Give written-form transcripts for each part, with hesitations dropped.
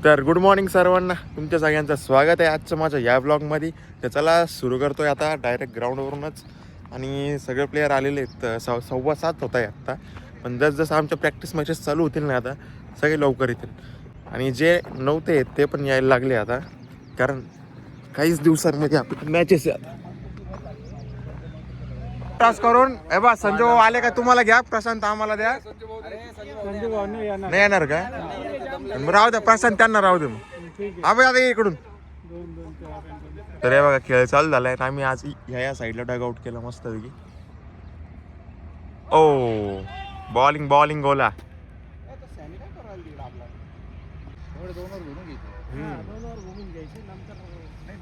तर good morning सर्वांना, तुमच्या सगळ्यांचं स्वागत आहे आजचं माझ्या या ब्लॉगमध्ये. तर चला सुरू करतोय आता डायरेक्ट ग्राउंडवरूनच. आणि सगळे प्लेयर आलेले आहेत. 6:15 होत आहे आत्ता. पण जसं आमच्या प्रॅक्टिस मॅचेस चालू होतील ना आता सगळे लवकर येतील. आणि जे नव्हते आहेत ते पण यायला लागले आता, कारण काहीच दिवसांमध्ये आपली मॅचेस आहे आता. टास्क करून ए बा संजय भाऊ आले का? तुम्हाला घ्या, प्रशांत आम्हाला द्या. नाही येणार का? राहू द्या प्रशांत, त्यांना राहू दे मग. हा भाई आता इकडून. तर हे बघा खेळ चालू झालाय. आम्ही आज ह्या साईडला डग आउट केलं मस्त पैकी. ओ बॉलिंग गोला.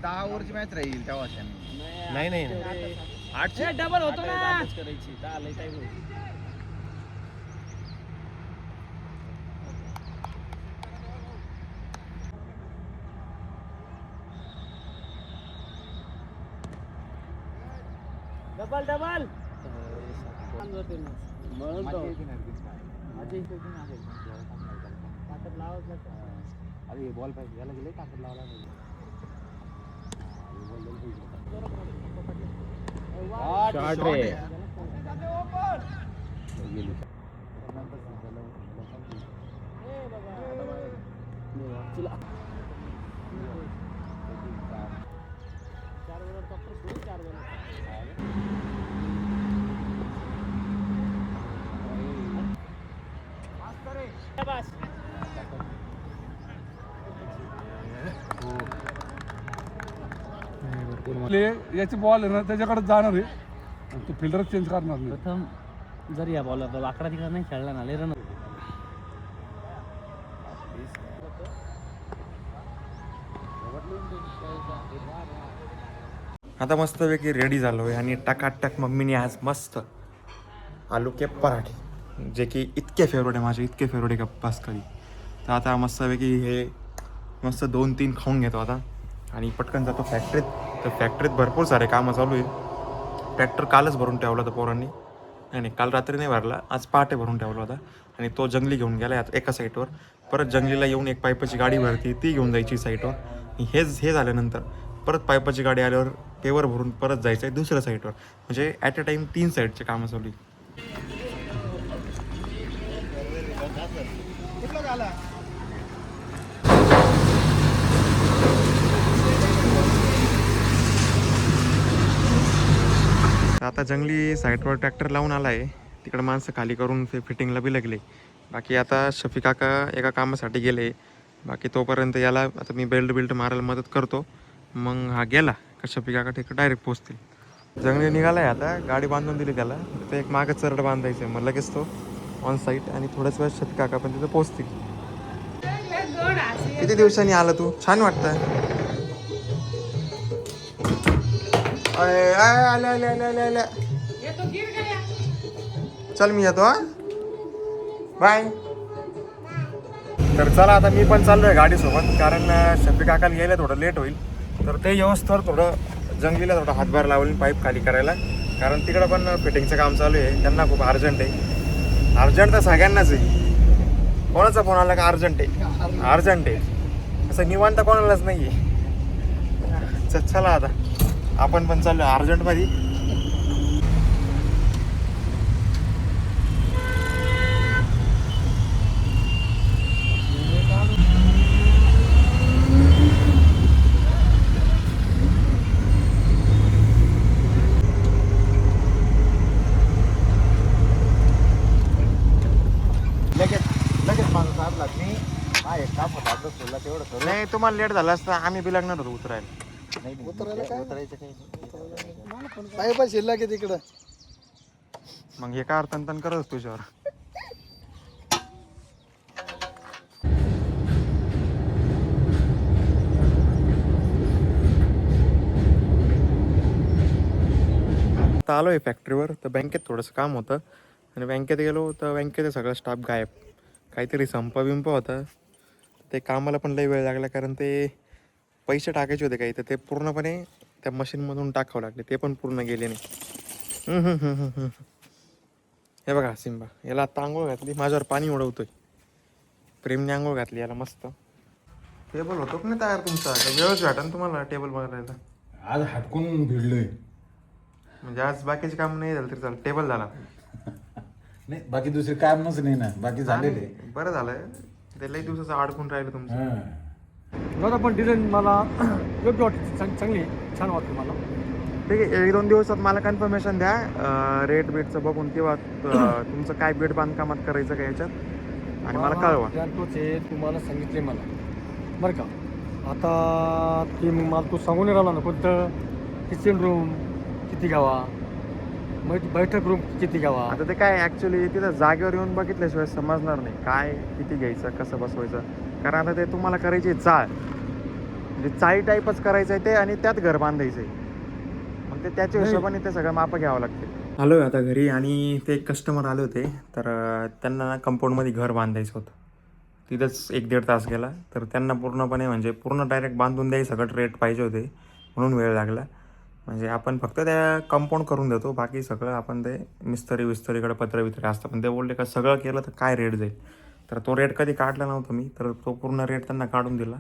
दहा ओव्हरची मॅच राहील तेव्हा. नाही 8 डबल होतो ना करायची. डबल अरे बॉल पाहिजे याला गेले ताकद लावला याची बॉल आहे ना त्याच्याकडे जाणार आहे. तो फिल्डर चेंज करणार नाही. प्रथम जर या बॉलर आकडा तिकडा नाही खेळला ना, लय रन. आता मस्तपैकी रेडी झालो आहे आणि टकाटक मम्मीने आज मस्त आलू के पराठे, जे की इतके फेवरेट आहे माझे, इतके फेवरेट आहे गप्पास कधी. तर आता मस्तपैकी हे मस्त 2-3 खाऊन घेतो आता आणि पटकन जातो फॅक्टरीत. तर फॅक्टरीत भरपूर सारे कामं चालू आहे. ट्रॅक्टर कालच भरून ठेवला होता पोरांनी. नाही काल रात्री नाही भरला, आज पहाटे भरून ठेवला होता. आणि तो जंगली घेऊन गेला आता एका साईडवर. परत जंगलीला येऊन एक पाईपाची गाडी भरती, ती घेऊन जायची साईडवर. हे झाल्यानंतर परत पाईपाची गाडी आल्यावर पेवर भरून परत जायचं आहे दुसऱ्या साईडवर. म्हणजे ॲट अ टाईम 3 साईडचे कामं चालू आहे. आता जंगली साईडवर ट्रॅक्टर लावून आला आहे. तिकडे माणसं खाली करून फिटिंगला बी लागले. बाकी आता शफी काका एका कामासाठी गेले. बाकी तोपर्यंत याला आता मी बेल्ट मारायला मदत करतो. मग हा गेला का शफी काका तिकडे डायरेक्ट पोचतील. जंगली निघाला आहे आता, गाडी बांधून दिली त्याला. ते एक मागं चरड बांधायचं आहे, मग लगेच तो ऑन साईट. आणि थोड्याच वेळात शफी काका पण तिथं पोचतील. किती दिवसांनी आला तू? छान वाटतं. आल्या चल मी येतो. हा बाय. तर चला आता मी पण चाललोय गाडीसोबत, कारण शफी काकाला गेले थोडं लेट होईल. तर ते व्यवस्थेवर थोडं जंगलीला थोडा हातभार लावून पाईप खाली करायला, कारण तिकडं पण फिटिंगचं काम चालू आहे. त्यांना खूप अर्जंट आहे. अर्जंट तर सगळ्यांनाच आहे. कोणाचा फोन आला का अर्जंट आहे. असं निवांत कोणालाच नाही आहे. चला आता आपण पण चाललो अर्जंटमध्ये. लगेच माणूस आणला मी. हा एक काम होता आता सोडला तेवढं. नाही तुम्हाला लेट झाला असता, आम्ही बी लागणार होतो उतरायला. पाय शिल्लक आहे तिकडं. मग हे का तन करत तुझ्यावर. आता आलो आहे फॅक्टरीवर. तर बँकेत थोडंसं काम होतं आणि बँकेत गेलो तर बँकेचा सगळा स्टाफ गायब. काहीतरी संप होता. ते कामाला पण लई वेळ लागला, कारण ते पैसे टाकायचे होते काही, तर ते पूर्णपणे त्या मशीनमधून टाकावं लागले. ते पण पूर्ण गेले नाही. हे बघा सिम्बा, याला आता आंघोळ घातली, माझ्यावर पाणी उडवतोय. प्रेमने आंघोळ घातली याला मस्त. टेबल होतो का नाही तयार तुमचा वेळच भेटा ना तुम्हाला टेबल बघायला. आज हटकून भिडलोय. म्हणजे आज बाकीचे काम नाही झालं तरी चालेल, टेबल झाला. नाही बाकी दुसरे कामच नाही ना, बाकी झालेले. बरं झालं ते लई दिवसाचं अडकून राहिलं तुमचं. दादा पण डिझाईन मला योग्य वाटते, चांगली आहे, छान वाटते मला. ठीक आहे, 1-2 दिवसात मला कन्फर्मेशन द्या रेट बीटचं बघून किंवा तुमचं काय बेड बांधकामात करायचं का याच्यात आणि मला कळवा. प्लॅन तोच आहे, तुम्हाला सांगितले मला बरं का. आता ते मग मला तू सांगून राहिला ना कोणतं किचन रूम किती घ्यावा, बैठक रूम किती घ्यावा. आता ते काय ॲक्च्युली तिथं जागेवर येऊन बघितल्याशिवाय समजणार नाही काय किती घ्यायचं कसं बसवायचं. कारण आता ते तुम्हाला करायची चाळ, म्हणजे चाळी टाईपच करायचं आहे ते आणि त्यात घर बांधायचं आहे. मग ते त्याच्या हिशोबाने ते सगळं मापं घ्यावं लागते. आलो आहे आता घरी आणि ते एक कस्टमर आले होते तर त्यांना कंपाऊंडमध्ये घर बांधायचं होतं. तिथंच 1-1.5 तास गेला. तर त्यांना पूर्णपणे म्हणजे पूर्ण डायरेक्ट बांधून द्यायचं सगळं रेट पाहिजे होते म्हणून वेळ लागला. म्हणजे आपण फक्त त्या कंपाऊंड करून देतो, बाकी सगळं आपण ते विस्तरीकडे पत्र असतं. पण ते बोलले का सगळं केलं तर काय रेट जाईल. तर तो रेट कधी काढला नव्हता मी, तर तो पूर्ण रेट त्यांना काढून दिला.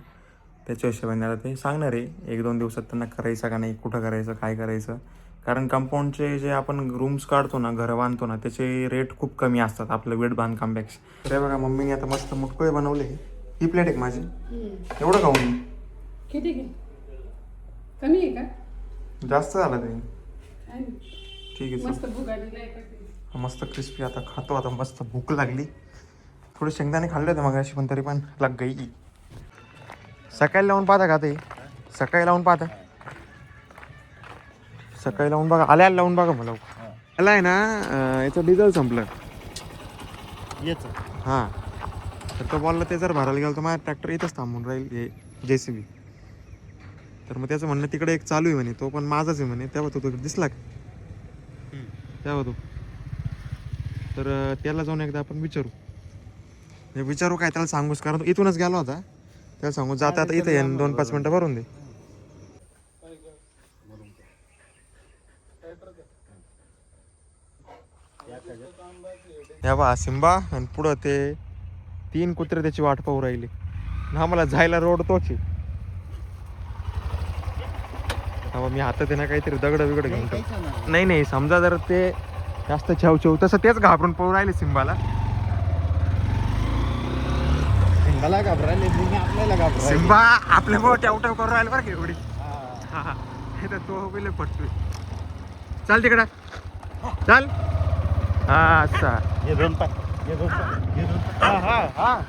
त्याच्या हिशोबाने आता ते सांगणार आहे 1-2 दिवसात त्यांना करायचं का नाही, कुठं करायचं, काय करायचं. कारण कंपाऊंडचे जे आपण रूम्स काढतो ना, घरं बांधतो ना, त्याचे रेट खूप कमी असतात आपलं वेट बांधकामपेक्षा. तर बघा मम्मीने आता मस्त मुटकुळे बनवले. ही प्लेट आहे माझी, एवढं खाऊन किती घे कमी आहे का? जास्त झालं ते. काय नाही. ठीक आहे मस्त भुगाडीला आहे का? मस्त क्रिस्पी. आता खातो, आता मस्त भूक लागली. थोडे शेंगदाणे खाल्ले होते मगाशी पण तरी पण लाग गई. सकाळी लावून पाहता का ते, सकाळी लावून पाहता, सकाळी लावून बघा, आल्याला लावून बघा मला. याला आहे ना याचं डिझेल संपलं याचं हां. तर तो बोलला ते जर भरायला गेलं तर माझा ट्रॅक्टर इथंच थांबून राहील हे JCB. तर मग त्याचं म्हणणं तिकडे एक चालू आहे म्हणे, तो पण माझाच आहे म्हणे. तेव्हा तो दिसला का तेव्हा तो. तर त्याला जाऊन एकदा आपण विचारू काय त्याला सांगूच. कारण इथूनच गेला होता, त्याला सांगू जाता आता इथं 2-5 मिनटं भरून दे. या बा सिम्बा आणि पुढं ते 3 कुत्रे त्याची वाट पाहू राहिली ना. मला जायला रोड तोच आहे. मी हातात आहे ना काहीतरी दगड बिगड घेऊन. नाही समजा जर ते जास्त छेव तसं तेच घाबरून पाहू राहिले सिम्बाला. मला घाबरायले, आपल्याला घाबरायले. सिम्बा आपल्या मुळे टेवटेव करून राहिलं बरं का एवढी. हा हे तर तो पहिले पटतोय. चाल तिकडं चाल. हा असा हे दोन पाय, हे दोन पाय, हे दोन पाय. हा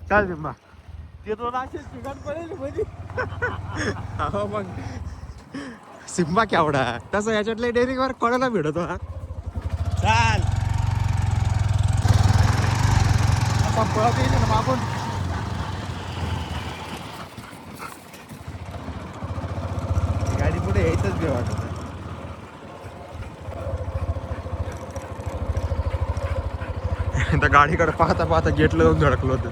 चाल सिम्बा. ते दोन असे ठिकाण पडेल मध्ये. हो मग सिम्बा केवढा तसं याच्यातल्या डेअरिंगवर कोणाला भेटतो हा. चाल आता पळत येईल ना मागून. गाडी पुढे यायचंच बी वाटत. त्या गाडीकडे पाहता पाहता गेटला जाऊन धडकलो होतं.